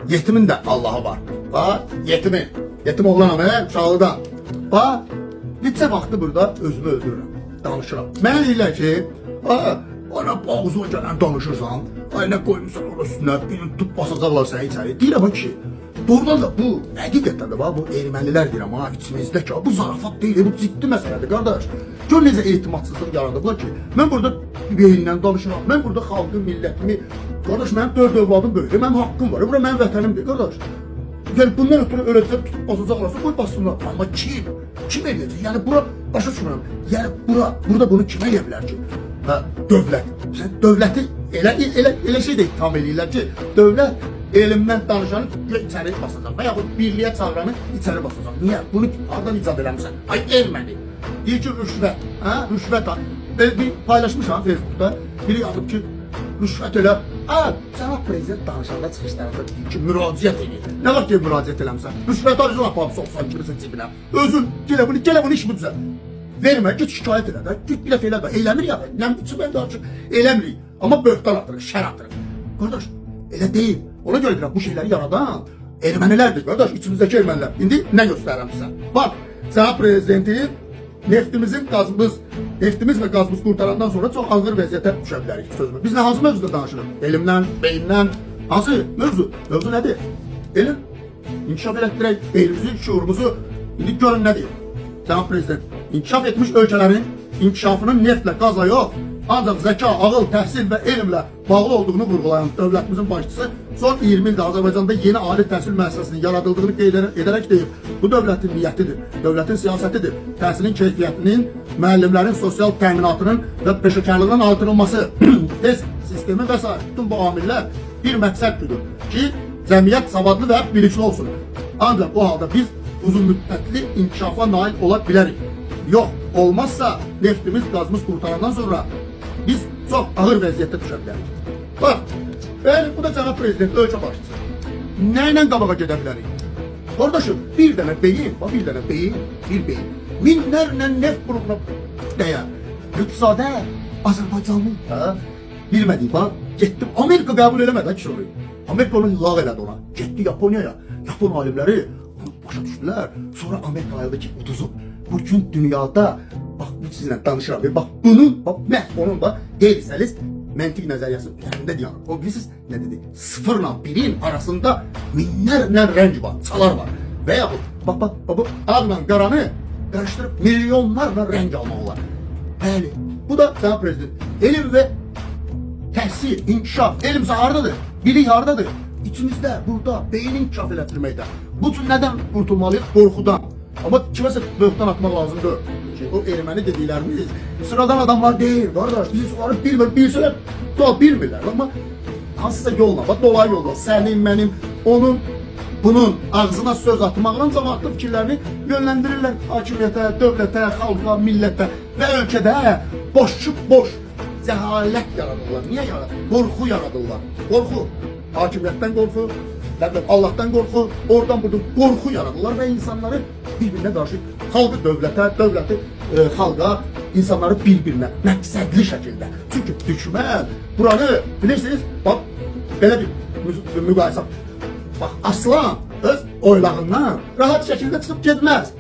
yetimin də Allahı var. Bax, yetimin. Yetim oğlanam, uşaqlıdan. Bax, neçə vaxtı burada özümü öldürürəm, danışıram. Mənə deyirlər ki, ana bağızına gələn danışırsan, ay nə qoymuşsan onun üstünə, birini tut basacaqlar səni içəri. Deyirəm ki, doğrudan da bu, həqiqətən də bu ermənilər deyirəm ha, içimizdə ki, bu zarafat deyil, bu ciddi məsələdir, qardaş. Gör necə etimadsızlıq yaradıblar ki, mən burada beynindən danışıram, mən burada xalqı, millətimi, qardaş, mənim 4 övladım böyüdür, mənim haqqım var, bura mənim vətənimdir, qardaş. Yəni bundan ötürü öləcək, tutub basacaqlarsa, qoy bassınlar. Amma kim? Kim eləyəcək? Yəni bura, başa düşmürəm, yəni burada bunu kim eləyə bilər ki? Və dövlət, sən dövləti elə şey deyil, tam eləyirlər ki, dövlət elimdən danışanı içəri basacaq və yaxud birliyə çağıranı içəri basacaq. Niyə? Bunu hardan icad eləmişsən? Ay erməni! Deyir ki, rüşvət, rüşvət al. Bir paylaşmışam Facebookda, biri yazıb ki, rüşvət elə, cənab prezident danışanda çıxışlarında deyir ki, müraciət edir. Nə var ki, müraciət eləmişsən? Rüşvət arızın aparıb soxsan kimisin cibinə. Özün, gələ bunu işimi düzə. Vermə, git şikayət elə də, git bilət elə də, eləmir ya, nə üçün mən danışım, eləmirik. Amma böhtan atırıq, şər atırıq. Qardaş, elə deyil. Ona görə deyirəm, bu şeyləri yaradan ermənilərdir, qardaş, içimizdəki ermənilər. İndi nə göstərirəm sizə? Bax, cənab prezidenti neftimiz və qazımız qurtarandan sonra çox ağır vəziyyətə düşə bilərik sözümü. Biz nə hansı mövzuda danışırıq? Elimdən, beyindən, hansı mövzu? Mövzu nədir? Elm, inkişaf elətdirək, beynimizi, şuurumuzu, indi görün nə deyir? Cənab prezident, inkişaf etmiş ölkələrin inkişafının neftlə, qazla yox, ancaq zəka, ağıl, təhsil və elmlə bağlı olduğunu vurğulayan dövlətimizin başçısı son 20 ildə Azərbaycanda yeni ali təhsil müəssisəsinin yaradıldığını qeyd edərək deyib. Bu dövlətin niyyətidir, dövlətin siyasətidir. Təhsilin keyfiyyətinin, müəllimlərin sosial təminatının və peşəkarlığının artırılması, test sistemi və s. bütün bu amillər bir məqsəd güdür ki, cəmiyyət savadlı və bilikli olsun. Ancaq bu halda biz uzun müddətli inkişafa nail ola bilərik. Yox, olmazsa neftimiz, qazımız qurtarandan sonra biz çox ağır vəziyyətə düşə bilərik. Bax, bəli, bu da cənab prezident, ölkə başçısı. Nə ilə qabağa gedə bilərik? Qardaşım, bir dənə beyin, bir beyin, minlərlə neft qurumuna dəyər. Lütfzadə, Azərbaycanlı, bilmədik, bax, getdim, Amerika qəbul eləmədi, ki, soruyu. Amerika onu lağ elədi ona, getdi Yaponiyaya, Yapon alimləri başa düşdülər, sonra Amerika ayıldı ki, uduzub. Bugün dünyada, bax, bu sizinlə danışıram, bax, bunun, bax, məhv onun da qeyri-səlis məntiq nəzəriyyəsi üzərində deyir. O bilirsiniz, nə dedi? 0 ilə 1'in arasında minlərlə rəng var, çalar var. Və yaxud, bax, bu ağla qaranı qarışdırıb milyonlarla rəng almaq olar. Bəli, bu da cənab prezident, elm və təhsil, inkişaf, elm hardadır, bilik hardadır? İçimizdə, burada, beynin inkişaf elətdirməkdə. Bu üçün nədən qurtulmalıyıq? Qorxudan. Amma kiməsə böhtan atmaq lazımdır. O erməni dediklərimiz sıradan adamlar deyil, qardaş. Bizi suları bilsələr, bilmirlər. Amma hansısa yolla, dolayı yolla, sənin, mənim, onun, bunun ağzına söz atmaqla cəmaatlı fikirlərini yönləndirirlər hakimiyyətə, dövlətə, xalqa, millətə və ölkədə boş cəhalət yaradırlar. Niyə yaradırlar? Qorxu yaradırlar. Qorxu. Hakimiyyətdən qorxu, Allah'tan qorxu, oradan buradan qorxu yaradırlar və insanları bir-birinə qarşı, xalqı dövləti xalqa, insanları bir-birinə məqsədli şəkildə. Çünki düşmən buranı bilirsiniz, bax, belə bir müqayisə. Bax, aslan öz oylağından rahat şəkildə çıxıb getməz.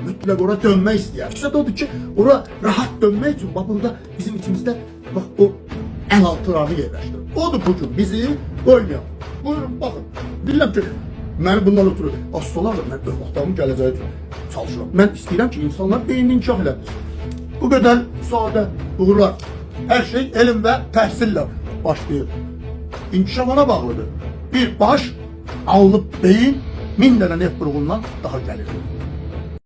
Mütləq ora dönmək istəyər. Qısa da odur ki, ora rahat dönmək üçün, bax, burada bizim içimizdə, bax, o əl altılarını yerləşdirir. Odur bugün bizi qoymayalım. Buyurun, baxın. Bilirəm ki, məni bundan ötürü aslanlarla mən övladlarımın gələcəyi üçün çalışıram. Mən istəyirəm ki, insanlar beynini inkişaf elədir. Bu qədər sadə uğurlar. Hər şey elm və təhsillə başlayır. İnkişaf ona bağlıdır. Bir baş, alınıb beyin 1000 dənə neft qurğundan daha gəlir.